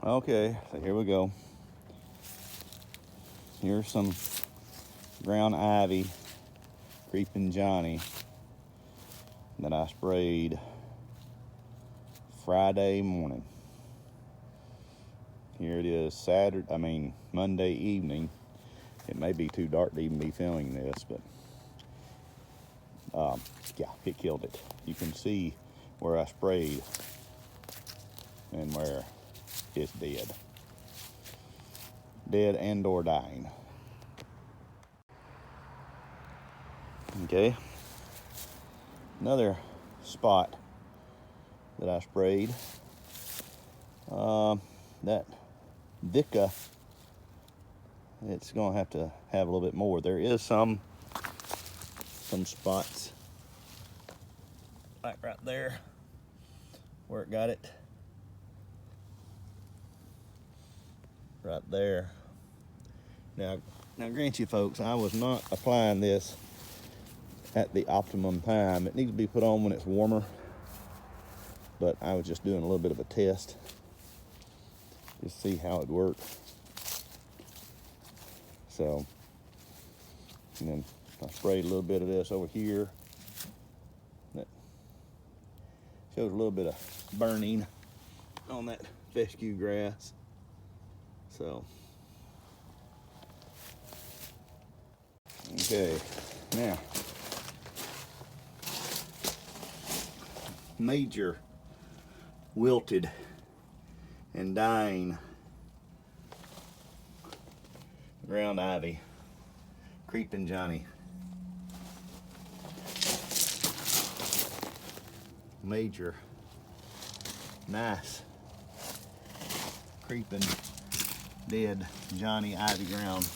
Okay, so here we go. Here's some ground ivy, creeping Johnny, that I sprayed Friday morning. Here it is Monday evening. It may be too dark to even be filming this, but yeah, it killed it. You can see where I sprayed and where it's dead. Dead and or dying. Okay, another spot that I sprayed, that Vicka, it's gonna have to have a little bit more. There is some spots like right there where it got it, right there. Now grant you folks, I was not applying this at the optimum time. It needs to be put on when it's warmer, but I was just doing a little bit of a test to see how it worked. So, and then I sprayed a little bit of this over here. That shows a little bit of burning on that fescue grass. So, okay, now, major wilted and dying ground ivy, creeping Johnny. Major, nice, creeping, dead Johnny ivy ground.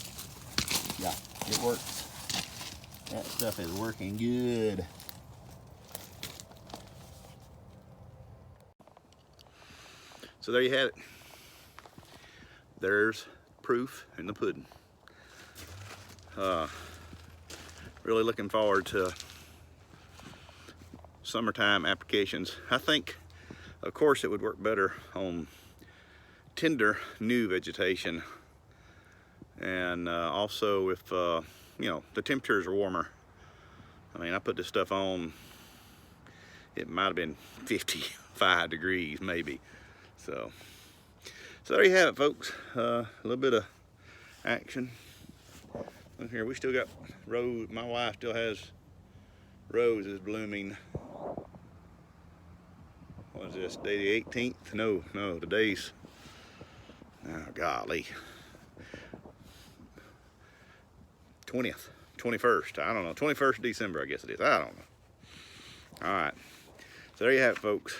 Yeah, it works. That stuff is working good. So there you have it. There's proof in the pudding. Really looking forward to summertime applications. I think, of course, it would work better on tender new vegetation, and also if the temperatures are warmer. I mean, I put this stuff on, it might have been 55 degrees maybe. So there you have it, folks. A little bit of action. Look here, we still got rose. My wife still has roses blooming. What is this, day the 18th? No, today's, oh golly, 20th, 21st, I don't know, 21st of December, I guess it is, I don't know. All right, so there you have it, folks.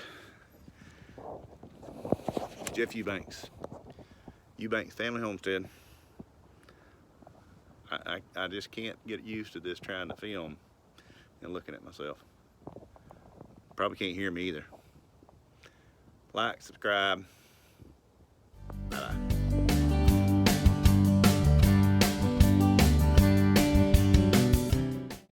Jeff Eubanks Family Homestead. I just can't get used to this, trying to film and looking at myself. Probably can't hear me either. Like, subscribe. Bye-bye.